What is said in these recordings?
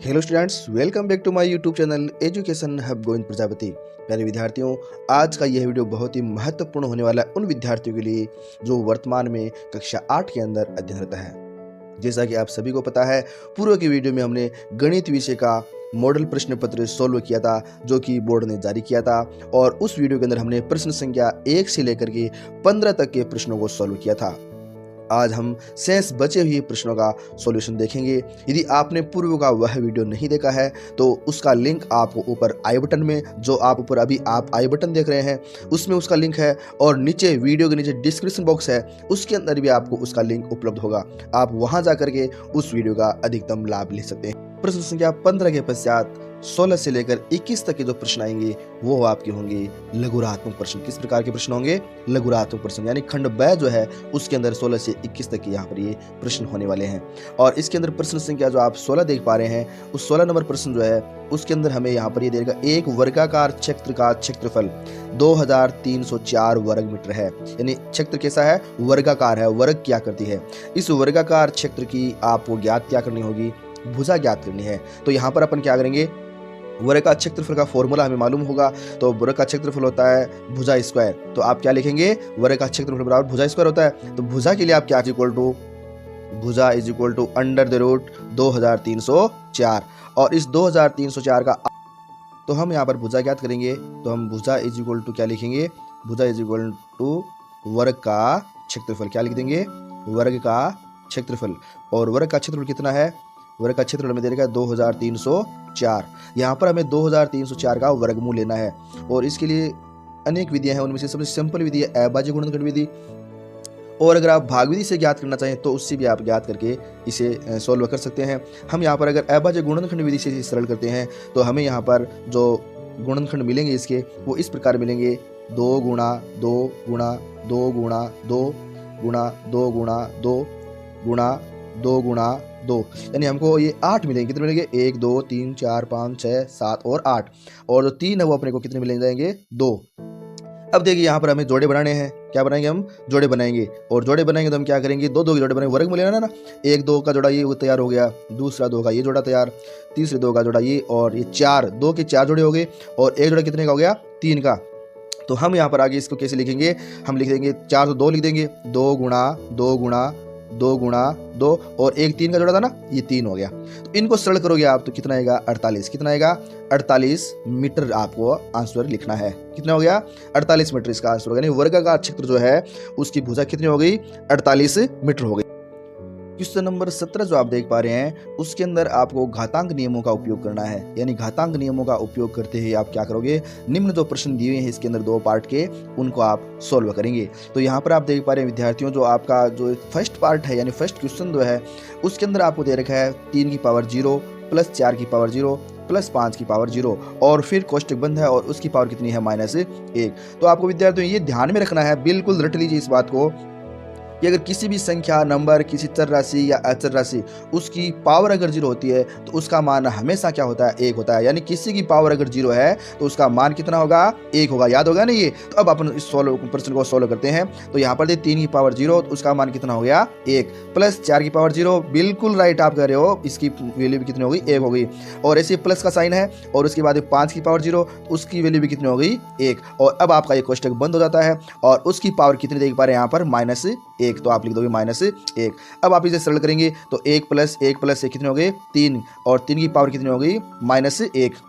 Hello students, welcome back to my YouTube channel education hub Govind Prajapati. प्यारे विद्यार्थियों, आज का यह वीडियो बहुत ही महत्वपूर्ण होने वाला है उन विद्यार्थियों के लिए जो वर्तमान में कक्षा 8 के अंदर अध्ययनरत है। जैसा कि आप सभी को पता है, पूर्व की वीडियो में हमने गणित विषय का मॉडल प्रश्न पत्र सोल्व किया था, जो कि बोर्ड ने जारी किया था। और उस वीडियो के अंदर हमने प्रश्न संख्या 1 से लेकर के 15 तक के प्रश्नों को सोल्व किया था। आज हम शेष बचे हुए प्रश्नों का सॉल्यूशन देखेंगे। यदि आपने पूर्व का वह वीडियो नहीं देखा है तो उसका लिंक आपको ऊपर आई बटन में, जो आप ऊपर अभी आप आई बटन देख रहे हैं, उसमें उसका लिंक है। और नीचे वीडियो के नीचे डिस्क्रिप्शन बॉक्स है, उसके अंदर भी आपको उसका लिंक उपलब्ध होगा। आप वहां जाकर के उस वीडियो का अधिकतम लाभ ले सकते हैं। प्रश्न संख्या 15 के पश्चात 16 से लेकर 21 तक के जो प्रश्न आएंगे वो आपके होंगे लघुरात्मक प्रश्न। किस प्रकार के प्रश्न होंगे? लघुरात्मक प्रश्न, यानी खंड ब जो है उसके अंदर 16 से 21 तक के यहाँ पर ये प्रश्न होने वाले हैं। और इसके अंदर प्रश्न संख्या जो आप 16 देख पा रहे हैं, उस 16 नंबर प्रश्न जो है उसके अंदर हमें यहाँ पर ये देगा, एक वर्गाकार क्षेत्र का क्षेत्रफल 2304 वर्ग मीटर है। यानी क्षेत्र कैसा है? वर्गाकार है। वर्ग क्या करती है? इस वर्गाकार क्षेत्र की आपको ज्ञात क्या करनी होगी? भुजा ज्ञात करनी है। तो यहाँ पर अपन क्या करेंगे, वर्ग का क्षेत्रफल का फॉर्मूला हमें मालूम होगा। तो वर्ग का क्षेत्रफल होता है भुजा स्क्वायर। तो आप क्या लिखेंगे? वर्ग का क्षेत्रफल बराबर भुजा स्क्वायर होता है। तो भुजा के लिए आप क्या भुजा is equal to under the root 2304। और इस 2304 का तो हम यहाँ पर भुजा ज्ञात करेंगे। तो हम भुजा इज इक्वल टू क्या लिखेंगे? भुजा इज इक्वल टू वर्ग का क्षेत्रफल। क्या लिख देंगे? वर्ग का क्षेत्रफल। और वर्ग का क्षेत्रफल कितना है? वर्ग का क्षेत्रफल हमें दे रखा है 2304। यहाँ पर हमें 2304 का वर्गमूल लेना है। और इसके लिए अनेक विधियां हैं, उनमें से सबसे सिंपल विधि है अभाज्य गुणनखंड विधि। और अगर आप भाग विधि से ज्ञात करना चाहें तो उससे भी आप ज्ञात करके इसे सॉल्व कर सकते हैं। हम यहाँ पर अगर अभाज्य गुणनखंड विधि से सरल करते हैं तो हमें यहाँ पर जो गुणनखंड मिलेंगे इसके वो इस प्रकार मिलेंगे, 2 गुणा 2 गुणा 2 गुणा 2 गुणा 2 गुणा 2 गुणा 2 गुणा 2, यानी हमको ये 8 मिलेंगे। कितने मिलेंगे? 1 2 3 4 5 6 7 और 8। और जो 3 है वो अपने को कितने मिल जाएंगे? 2। अब देखिए यहाँ पर हमें जोड़े बनाने हैं। क्या बनाएंगे? हम जोड़े बनाएंगे। और जोड़े बनाएंगे तो हम क्या करेंगे? 2 2 के जोड़े बनाएंगे, वर्गमूल लेना ना। 1 2 का जोड़ा ये तैयार हो गया, दूसरा 2 का ये जोड़ा तैयार, तीसरे 2 का जोड़ा ये, और ये 4, 2 के 4 जोड़े हो गए। और एक जोड़ा कितने का हो गया? 3 का। तो हम यहाँ पर आगे इसको कैसे लिखेंगे? हम लिख देंगे 4 तो 2 लिख देंगे, 2 गुणा 2 गुणा 2 गुणा 2, और एक 3 का जोड़ा था ना, ये 3 हो गया। तो इनको सरल करोगे आप तो कितना आएगा? 48। कितना आएगा? 48 मीटर आपको आंसर लिखना है। कितना हो गया? 48 मीटर इसका आंसर होगा। यानी वर्गाकार क्षेत्र जो है उसकी भुजा कितनी हो गई? 48 मीटर हो गई। क्वेश्चन नंबर 17 जो आप देख पा रहे हैं उसके अंदर आपको घातांक नियमों का उपयोग करना है। यानी घातांक नियमों का उपयोग करते हुए आप क्या करोगे? निम्न जो प्रश्न दिए हैं इसके अंदर 2 पार्ट के, उनको आप सोल्व करेंगे। तो यहाँ पर आप देख पा रहे हैं विद्यार्थियों, जो आपका जो फर्स्ट पार्ट है यानी फर्स्ट क्वेश्चन जो है उसके अंदर आपको दे रखा है 3 की पावर 0 प्लस 4 की पावर 0 प्लस 5 की पावर 0, और फिर कोष्टक बंद है और उसकी पावर कितनी है? -1। तो आपको विद्यार्थियों ये ध्यान में रखना है, बिल्कुल रट लीजिए इस बात को, कि अगर किसी भी संख्या, नंबर, किसी चर राशि या अचर राशि उसकी पावर अगर 0 होती है तो उसका मान हमेशा क्या होता है? 1 होता है। यानी किसी की पावर अगर 0 है तो उसका मान कितना होगा? 1 होगा। याद होगा ना ये? तो अब अपन इस प्रश्न को सोल्व करते हैं। तो यहाँ पर 3 की पावर 0 तो उसका मान कितना हो गया? 1, प्लस 4 की पावर 0, बिल्कुल राइट आप कह रहे हो, इसकी वैल्यू भी कितनी हो गई? 1 हो गई। और ऐसे प्लस का साइन है, और उसके बाद 5 की पावर 0 उसकी वैल्यू भी कितनी हो गई? 1। और अब आपका ये कोष्टक बंद हो जाता है और उसकी पावर कितनी देख पा रहे हैं यहाँ पर? -1। तो आप लिख दोगे -1। अब आप इसे सरल करेंगे तो 1 प्लस 1 प्लस 1 कितने हो गए? 3, और 3 की पावर कितनी हो गई? -1।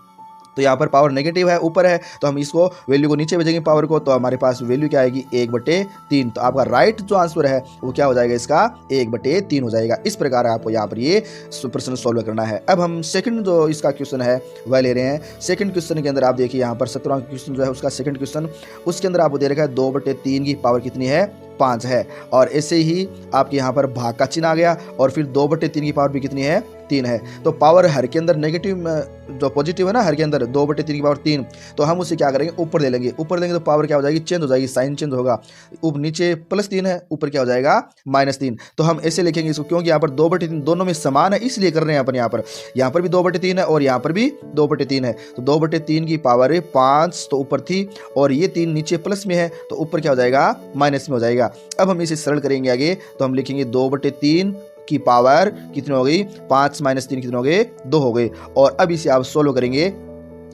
तो यहाँ पर पावर नेगेटिव है, ऊपर है, तो हम इसको वैल्यू को नीचे भेजेंगे पावर को, तो हमारे पास वैल्यू क्या आएगी? 1/3। तो आपका राइट जो आंसर है वो क्या हो जाएगा? इसका 1/3 हो जाएगा। इस प्रकार आपको यहाँ पर ये प्रश्न सोल्व करना है। अब हम सेकंड जो इसका क्वेश्चन है वह ले रहे हैं। सेकंड क्वेश्चन के अंदर आप देखिए यहाँ पर 17वां क्वेश्चन जो है उसका सेकंड क्वेश्चन, उसके अंदर आपको दे रखा है 2/3 की पावर कितनी है? 5 है। और ऐसे ही आपके यहाँ पर भाग का चिन्ह आ गया, और फिर 2/3 की पावर भी कितनी है? 3 है। तो पावर हर के अंदर नेगेटिव जो पॉजिटिव है ना, हर के अंदर 2/3 की पावर 3, तो हम उसे क्या करेंगे? ऊपर ले लेंगे। ऊपर लेंगे तो पावर क्या हो जाएगी? चेंज हो जाएगी, साइन चेंज होगा। ऊपर नीचे +3 है, ऊपर क्या हो जाएगा? -3। तो हम ऐसे लिखेंगे इसको, क्योंकि यहाँ पर 2/3 दोनों में समान है इसलिए कर रहे हैं अपन। यहाँ पर भी 2/3 है और यहाँ पर भी 2/3 है। तो 2/3 की पावर 5 तो ऊपर थी, और ये 3 नीचे प्लस में है तो ऊपर क्या हो जाएगा? माइनस में हो जाएगा। अब हम इसे सरल करेंगे आगे, तो हम लिखेंगे 2/3 की पावर कितनी हो गई, 5 माइनस 3 कितने हो गए, 2 हो गए। और अब इसे आप सोल्व करेंगे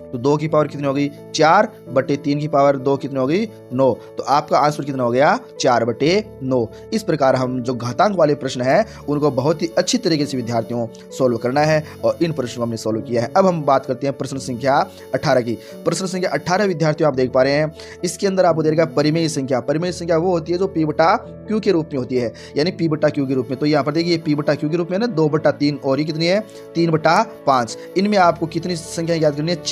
तो 2 की पावर कितनी हो गई, 4 बटे 3 की पावर 2 कितनी हो गई, 9। तो आपका आंसर कितना हो गया, 4 बटे 9। इस प्रकार हम जो घातांक वाले प्रश्न हैं उनको बहुत ही अच्छी तरीके से विद्यार्थियों सोल्व करना है और इन प्रश्नों को हमने सोल्व किया है। अब हम बात करते हैं प्रश्न संख्या 18 की। प्रश्न संख्या 18 विद्यार्थियों आप देख पा रहे हैं, इसके अंदर आपको देगा परिमेय संख्या। परिमेय संख्या वो होती है जो p बटा q के रूप में होती है, यानी p बटा q के रूप में। तो यहाँ पर देखिए p बटा q के रूप में ना 2 बटा 3 और ये कितनी है, 3 बटा 5। इनमें आपको कितनी संख्या याद करनी है,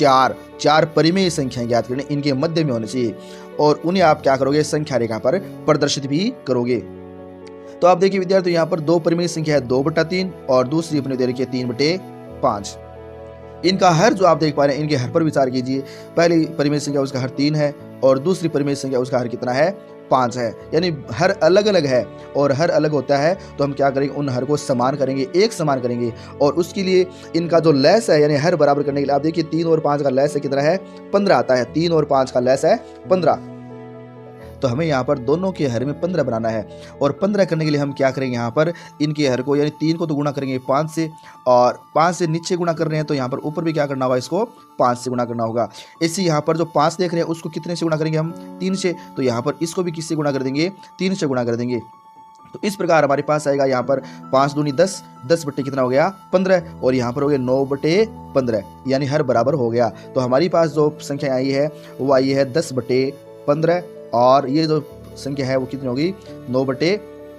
4 परिमेय संख्याएं याद करनी, इनके मध्य में होनी चाहिए और उन्हें आप क्या करोगे, संख्या रेखा पर प्रदर्शित भी करोगे। तो आप देखिए विद्यार्थी यहाँ पर 2 परिमेय संख्या है 2 बटा 3 और दूसरी अपने दे रखी है 3 बटे 5। इनका हर जो आप देख पा रहे हैं इनके हर पर विचार कीजिए। पहली परिमेय संख्या उसका हर 3 है और दूसरी परिमेय संख्या उसका हर कितना है, 5 है, यानी हर अलग अलग है और हर अलग होता है तो हम क्या करेंगे, उन हर को समान करेंगे, एक समान करेंगे। और उसके लिए इनका जो लेस है यानी हर बराबर करने के लिए आप देखिए 3 और 5 का लेस है कितना है, 15 आता है। 3 और 5 का लेस है 15, तो हमें यहाँ पर दोनों के हर में 15 बनाना है। और 15 करने के लिए हम क्या करेंगे, यहाँ पर इनके हर को यानी 3 को तो गुणा करेंगे 5 से और 5 से नीचे गुणा कर रहे हैं तो यहाँ पर ऊपर भी क्या करना होगा, इसको 5 से गुणा करना होगा। इसी यहाँ पर जो 5 देख रहे हैं उसको कितने से गुणा करेंगे हम, 3 से, तो यहाँ पर इसको भी किससे गुणा कर देंगे, 3 से गुणा कर देंगे। तो इस प्रकार हमारे पास आएगा यहाँ पर 5 दूनी 10, 10 बटे कितना हो गया, 15 और यहाँ पर हो गया 9 बटे 15, यानी हर बराबर हो गया। तो हमारी पास जो संख्या आई है वो आई है 10 बटे 15 और ये जो संख्या है वो कितनी होगी, 9 बटे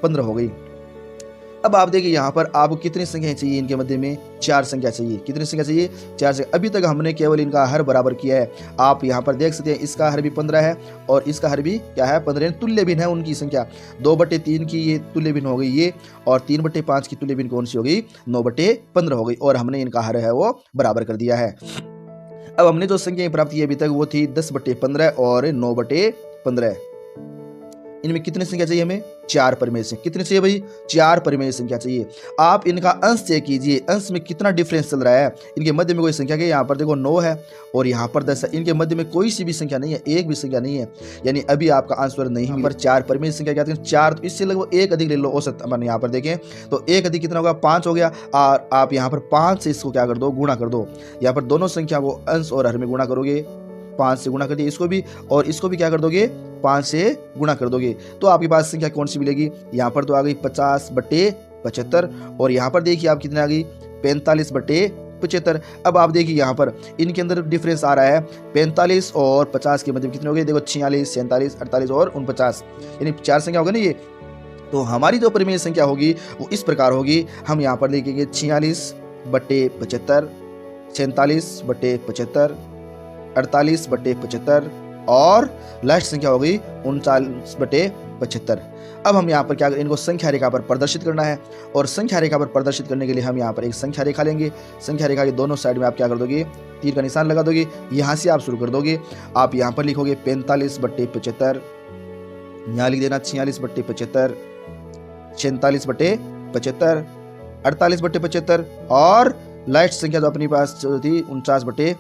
15 हो गई। अब आप देखिए यहाँ पर आपको कितनी संख्याएं चाहिए, इनके मध्य में 4 संख्या चाहिए। कितनी संख्या चाहिए, 4 संख्या। अभी तक हमने केवल इनका हर बराबर किया है। आप यहाँ पर देख सकते हैं इसका हर भी 15 है और इसका हर भी क्या है, 15, तुल्य भिन्न है उनकी संख्या। 2 बटे 3 की ये तुल्य भिन्न हो गई ये, और 3 बटे 5 की तुल्य भिन्न कौन सी हो गई, 9 बटे 15 हो गई और हमने इनका हर है वो बराबर कर दिया है। अब हमने जो संख्या प्राप्त की अभी तक वो थी 10 बटे 15 और 9 बटे 15। इनमें कितनी संख्या चाहिए हमें, 4 परिमेय संख्या। कितनी चाहिए भाई, 4 परिमेय संख्या चाहिए। आप इनका अंश चेक कीजिए, अंश में कितना डिफरेंस चल रहा है। इनके मध्य में कोई संख्या के, यहाँ पर देखो 9 है और यहाँ पर 10 है, इनके मध्य में कोई सी भी संख्या नहीं है, एक भी संख्या नहीं है, यानी अभी आपका आंसर नहीं पर 4 परिमेय संख्या क्या है, 4, तो इससे लगभग 1 अधिक ले लो औसत। अपन यहाँ पर देखें तो 1 अधिक कितना होगा, 5 हो गया और आप यहाँ पर 5 से इसको क्या कर दो, गुणा कर दो। यहाँ पर दोनों संख्या को अंश और हर में गुणा करोगे, 5 से गुणा कर दिए इसको भी और इसको भी क्या कर दोगे, 5 से गुणा कर दोगे तो आपके पास संख्या कौन सी मिलेगी, यहाँ पर तो आ गई 50 बटे 75 और यहाँ पर देखिए आप कितने आ गई, 45 बटे 75। अब आप देखिए यहाँ पर इनके अंदर डिफरेंस आ रहा है, 45 और 50 के मध्य कितने हो गए, देखो 46, 47, 48 और 49, यानी 4 संख्या होगा ना ये। तो हमारी जो परिमेय संख्या होगी वो इस प्रकार होगी, हम यहाँ पर लिखेंगे 46 बटे 75, 47 बटे 75, 48 बटे 75 और लास्ट संख्या हो गई 39 बटे 75। अब हम यहाँ पर क्या, इनको संख्या रेखा पर प्रदर्शित करना है और संख्या रेखा पर प्रदर्शित करने के लिए हम यहाँ पर एक संख्या रेखा लेंगे। संख्या रेखा के दोनों साइड में आप क्या कर दोगे, तीर का निशान लगा दोगे, यहाँ से आप शुरू कर दोगे। आप यहाँ पर लिखोगे 45 बटे 75, यहाँ लिख देना 46 बटे 75, 47 बटे 75, 48 बटे 75 और लास्ट संख्या जो अपने पास जो थी 49 बटे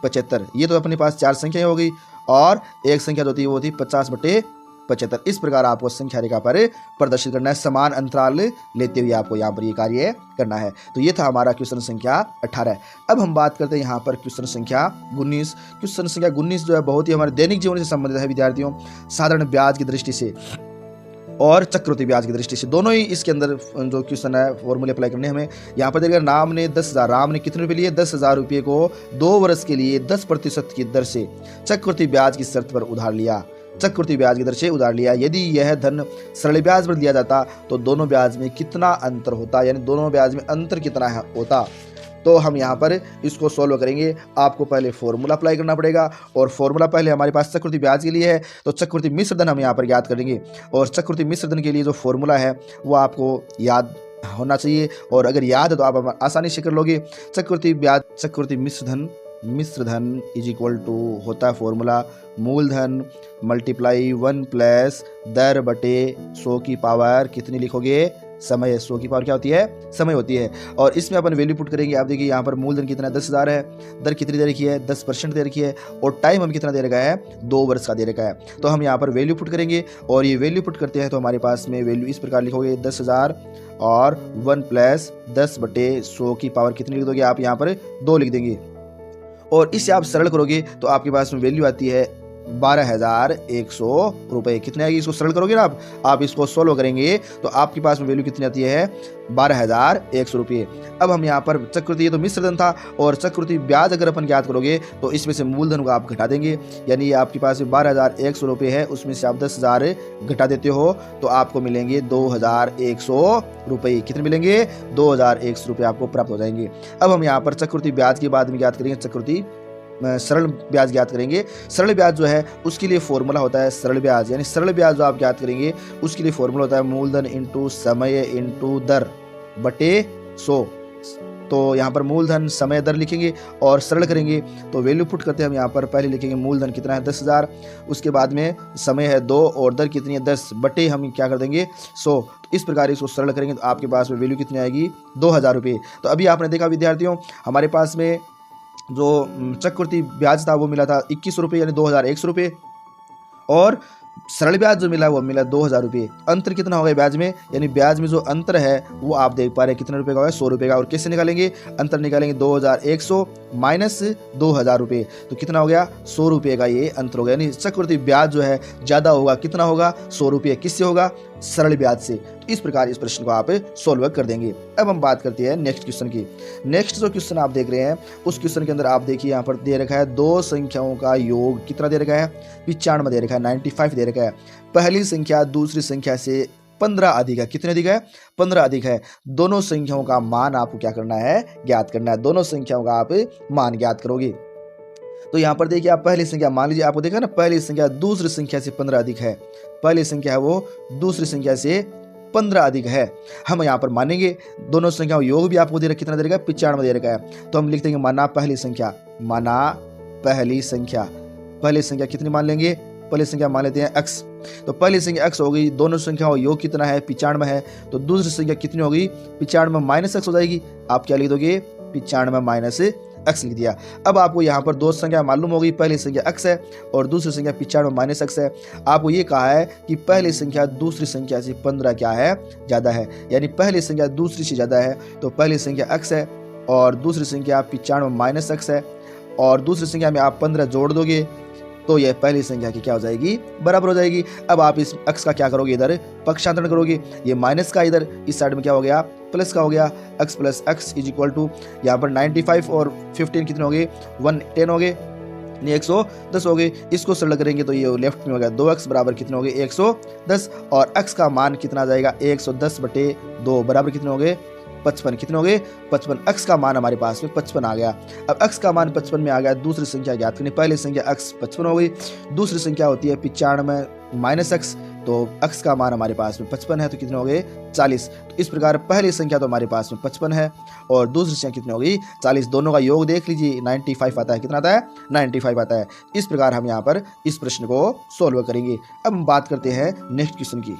75। ये तो अपने पास 4 संख्या हो गई और एक संख्या जो थी वो थी 50 बटे 75। इस प्रकार आपको संख्या रेखा पर प्रदर्शित करना है, समान अंतराल लेते हुए आपको यहाँ पर ये कार्य करना है। तो ये था हमारा क्वेश्चन संख्या 18। अब हम बात करते हैं यहाँ पर क्वेश्चन संख्या 19। क्वेश्चन संख्या 19 जो है बहुत ही हमारे दैनिक जीवन से संबंधित है विद्यार्थियों, साधारण ब्याज की दृष्टि से और चक्रवृद्धि ब्याज की दृष्टि से, दोनों ही इसके अंदर जो क्वेश्चन है फॉर्मूले अप्लाई करने हमें। यहाँ पर देखिए राम ने 10,000, राम ने कितने रुपये लिए, 10,000 रुपये को 2 वर्ष के लिए 10% की दर से चक्रवृद्धि ब्याज की शर्त पर उधार लिया। चक्रवृद्धि ब्याज की दर से उधार लिया। यदि यह धन सरल ब्याज पर दिया जाता तो दोनों ब्याज में कितना अंतर होता, यानी दोनों ब्याज में अंतर कितना होता। तो हम यहाँ पर इसको सॉल्व करेंगे। आपको पहले फॉर्मूला अप्लाई करना पड़ेगा और फॉर्मूला पहले हमारे पास चक्रवृद्धि ब्याज के लिए है, तो चक्रवृद्धि मिश्र धन हम यहाँ पर याद करेंगे और चक्रवृद्धि मिश्र धन के लिए जो फॉर्मूला है वो आपको याद होना चाहिए और अगर याद है तो आप आसानी से कर लोगे। चक्रवृद्धि ब्याज, चक्रवृद्धि मिश्र धन इज इक्वल टू होता है फॉर्मूला मूलधन मल्टीप्लाई 1 प्लस दर बटे 100 की पावर कितनी लिखोगे, समय है, 100 की पावर क्या होती है, समय होती है। और इसमें अपन वैल्यू पुट करेंगे। आप देखिए यहाँ पर मूलधन कितना 10,000 है, दर कितनी दे रखी है, 10% दे रखी है, और टाइम हम कितना दे रखा है, 2 वर्ष का दे रखा है। तो हम यहाँ पर वैल्यू पुट करेंगे, और ये वैल्यू पुट करते हैं तो हमारे पास में वैल्यू इस प्रकार लिखोगे 10,000 और 1 + 10/100 की पावर कितनी लिख दोगे आप, यहाँ पर 2 लिख देंगे। और इससे आप सरल करोगे तो आपके पास में वैल्यू आती है 12,100 रुपये। कितने आएगी, इसको सरल करोगे ना आप इसको सोल्व करेंगे तो आपके पास में वैल्यू कितनी आती है, 12,100 रुपये। अब हम यहाँ पर चक्रवृद्धि, ये तो मिश्र धन था, और चक्रवृद्धि ब्याज अगर अपन ज्ञात करोगे तो इसमें से मूलधन को आप घटा देंगे, यानी ये आपके पास 12,100 रुपये है, उसमें से आप 10,000 घटा देते हो तो आपको मिलेंगे 2,100 रुपये। कितने मिलेंगे, 2,100 रुपये आपको प्राप्त हो जाएंगे। अब हम यहाँ पर चक्रवृद्धि ब्याज के बाद में ज्ञात करेंगे चक्रवृद्धि सरल ब्याज ज्ञात करेंगे। सरल ब्याज जो है उसके लिए फॉर्मूला होता है सरल ब्याज, यानी सरल ब्याज जो आप ज्ञात करेंगे उसके लिए फॉर्मूला होता है मूलधन इंटू समय इंटू दर बटे 100। तो यहाँ पर मूलधन समय दर लिखेंगे और सरल करेंगे तो वैल्यू पुट करते हैं हम यहाँ पर। पहले लिखेंगे मूलधन कितना है 10,000, उसके बाद में समय है 2 और दर कितनी है 10 बटे हम क्या कर देंगे 100। तो इस प्रकार इसको सरल करेंगे तो आपके पास में वैल्यू कितनी आएगी, 2,000 रुपये। तो अभी आपने देखा विद्यार्थियों, हमारे पास में जो चक्रवृद्धि ब्याज था वो मिला था 21 रुपये, यानी 2,100 रुपये, और सरल ब्याज जो मिला वो मिला 2,000 रुपये। अंतर कितना होगा ब्याज में, यानी ब्याज में जो अंतर है वो आप देख पा रहे हैं कितने रुपए का होगा, 100 रुपये का। और कैसे निकालेंगे, अंतर निकालेंगे 2,100 माइनस 2,000 रुपये, तो कितना हो गया, 100 रुपये का ये अंतर होगा। यानी चक्रवृद्धि ब्याज जो है ज़्यादा होगा, कितना होगा, 100 रुपये। किससे होगा, सरल ब्याज से। तो इस प्रकार इस प्रश्न को आप सोल्व कर देंगे। अब हम बात करते हैं नेक्स्ट क्वेश्चन की। नेक्स्ट जो क्वेश्चन आप देख रहे हैं उस क्वेश्चन के अंदर आप देखिए यहाँ पर दे रखा है दो संख्याओं का योग कितना दे रखा है, 95 दे रखा है, 95 दे रखा है। पहली संख्या दूसरी संख्या से 15 अधिक है। कितने अधिक है, 15 अधिक है। दोनों संख्याओं का मान आपको क्या करना है, ज्ञात करना है। दोनों संख्याओं का आप मान ज्ञात करोगे। तो यहाँ पर देखिए आप पहली संख्या मान लीजिए, आपको देखा ना पहली संख्या दूसरी संख्या से 15 अधिक है। पहली संख्या है वो दूसरी संख्या से 15 अधिक है। हम यहाँ पर मानेंगे दोनों संख्याओं योग भी आपको दे रखा, कितना दे रखा है, 95 दे रखा है। तो हम लिख देंगे माना पहली संख्या, माना पहली संख्या। पहली संख्या कितनी मान लेंगे, पहली संख्या मान लेते हैं x। तो पहली संख्या x हो गई, दोनों संख्याओं योग कितना है, 95 है। तो दूसरी संख्या कितनी होगी, 95 माइनस x हो जाएगी। आप क्या लिख दोगे, 95 माइनस x लिख दिया। अब आपको यहाँ पर दो संख्या मालूम होगी, पहली संख्या x है और दूसरी संख्या 95 माइनस x है। आपको ये कहा है कि पहली संख्या दूसरी संख्या से 15 क्या है, ज़्यादा है, यानी पहली संख्या दूसरी से ज़्यादा है। तो पहली संख्या x है और दूसरी संख्या 95 माइनस x है, और दूसरी संख्या में आप 15 जोड़ दोगे तो यह पहली संख्या की क्या हो जाएगी, बराबर हो जाएगी। अब आप इस x का क्या करोगे, इधर पक्षांतरण करोगे। ये माइनस का इधर इस साइड में क्या हो गया, प्लस का हो गया। x plus x is equal to यहाँ पर 95 और 15 कितने हो गए, 110 हो गए, 110 हो गए। इसको सरल करेंगे तो ये लेफ्ट में हो गया 2x बराबर कितने हो गए, 110। और x का मान कितना आ जाएगा, 110/2 बराबर कितने हो गए, 55। कितने हो गए, 55। x का मान हमारे पास में 55 आ गया। अब x का मान 55 में आ गया, दूसरी संख्या ज्ञात करनी। पहली संख्या x 55 हो गई, दूसरी संख्या होती है 95 माइनस x। तो x का मान हमारे पास में 55 है, तो कितने हो गए, 40। तो इस प्रकार पहली संख्या तो हमारे पास में 55 है और दूसरी संख्या कितनी हो गई, 40। दोनों का योग देख लीजिए, 95 आता है। कितना आता है, 95 आता है। इस प्रकार हम यहाँ पर इस प्रश्न को सोल्व करेंगे। अब हम बात करते हैं नेक्स्ट क्वेश्चन की।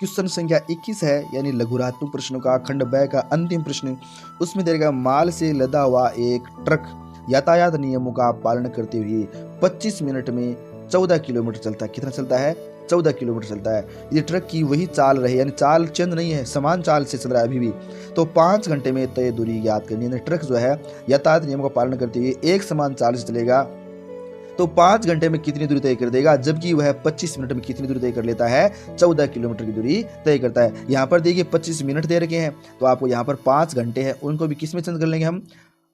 क्वेश्चन संख्या 21 है, यानी लघुरात्मक प्रश्नों का खंड ब का अंतिम प्रश्न। उसमें देगा माल से लदा हुआ एक ट्रक यातायात नियमों का पालन करते हुए 25 मिनट में 14 किलोमीटर चलता है। कितना चलता है, 14 किलोमीटर चलता है। ये ट्रक की वही चाल रही, यानी चाल चेंज नहीं है, समान चाल से चल रहा है अभी भी। तो 5 घंटे में तय दूरी ज्ञात करनी है। ट्रक जो है यातायात नियमों का पालन करते हुए एक समान चाल से चलेगा तो 5 घंटे में कितनी दूरी तय कर देगा, जबकि वह 25 मिनट में कितनी दूरी तय कर लेता है, 14 किलोमीटर की दूरी तय करता है। यहाँ पर देखिए 25 मिनट दे रखे हैं, तो आपको यहाँ पर 5 घंटे हैं, उनको भी किस में चेंज कर लेंगे, हम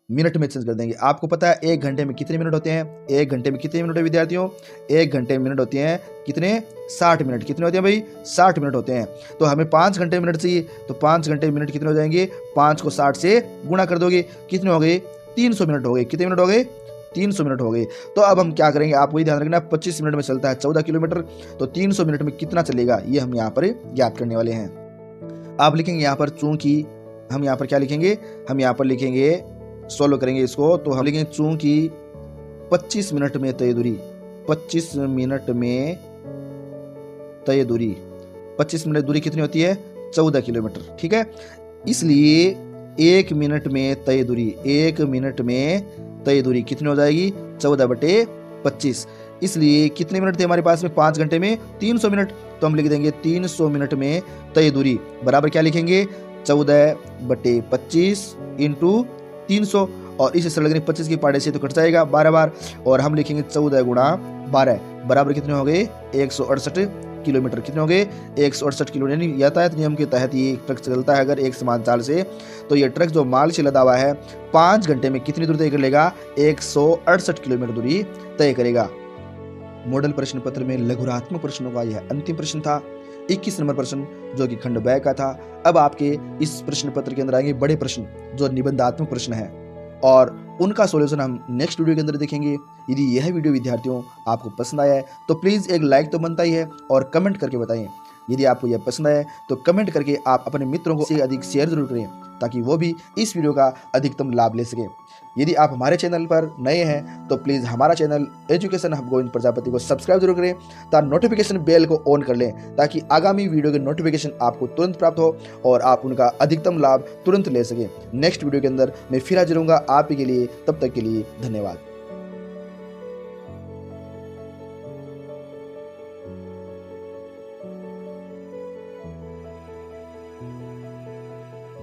मिनट में चेंज कर देंगे। आपको पता है 1 घंटे में कितने मिनट होते हैं, 1 घंटे में कितने मिनट है विद्यार्थियों, 1 घंटे में मिनट होते हैं कितने, 60 मिनट। कितने होते हैं भाई, 60 मिनट होते हैं। तो हमें 5 घंटे मिनट चाहिए, तो 5 घंटे मिनट कितने हो जाएंगे, 5 को 60 से गुणा कर दोगे, कितने हो गए, 300 मिनट हो गए। कितने मिनट हो गए, 300 मिनट हो गए। तो अब हम क्या करेंगे, आपको ये ध्यान रखना, 25 मिनट में चलता है 14 किलोमीटर, तो 300 मिनट में कितना चलेगा ये हम यहाँ पर ज्ञात करने वाले हैं। आप लिखेंगे यहाँ पर चूंकि, हम यहाँ पर क्या लिखेंगे, हम यहाँ पर लिखेंगे, सोल्व करेंगे इसको, तो हम लिखेंगे चूंकि 25 मिनट में तय दूरी, 25 मिनट में तय दूरी 25 मिनट दूरी कितनी होती है? 14 किलोमीटर। ठीक है, इसलिए 1 मिनट में तय दूरी, 1 मिनट में तय दूरी कितनी हो जाएगी? 14/25। इसलिए कितने मिनट थे हमारे पास में? 5 घंटे में 300 मिनट। तो हम लिख देंगे 300 मिनट में तय दूरी बराबर क्या लिखेंगे? 14/25 इंटू 300, और इसे सरल करेंगे 25 की पाड़े से तो कट जाएगा 12 बार, और हम लिखेंगे 14 गुणा 12 बराबर कितने हो गए? 168 किलोमीटर। कितने हो गए? 168 किलोमीटर। यानी यातायात नियम के तहत ये ट्रक चलता है अगर एक समान चाल से, तो ये ट्रक जो माल से लदा हुआ है 5 घंटे में कितनी दूरी तय कर लेगा? 168 किलोमीटर दूरी तय करेगा। मॉडल प्रश्न पत्र में लघुरात्मक प्रश्नों का यह अंतिम प्रश्न था, 21 नंबर प्रश्न जो कि खंड ब का था। अब आपके इस प्रश्न पत्र के अंदर आएंगे बड़े प्रश्न जो निबंधात्मक प्रश्न है, और उनका सॉल्यूशन हम नेक्स्ट वीडियो के अंदर देखेंगे। यदि यह वीडियो विद्यार्थियों आपको पसंद आया है तो प्लीज़ एक लाइक तो बनता ही है, और कमेंट करके बताएं। यदि आपको यह पसंद आया तो कमेंट करके आप अपने मित्रों को अधिक शेयर जरूर करें ताकि वो भी इस वीडियो का अधिकतम लाभ ले सकें। यदि आप हमारे चैनल पर नए हैं तो प्लीज़ हमारा channel education hub Govind Prajapati को सब्सक्राइब जरूर करें तथा नोटिफिकेशन बेल को ऑन कर लें ताकि आगामी वीडियो के नोटिफिकेशन आपको तुरंत प्राप्त हो और आप उनका अधिकतम लाभ तुरंत ले सकें। नेक्स्ट वीडियो के अंदर मैं फिर हाजिर होऊंगा आप ही के लिए, तब तक के लिए धन्यवाद।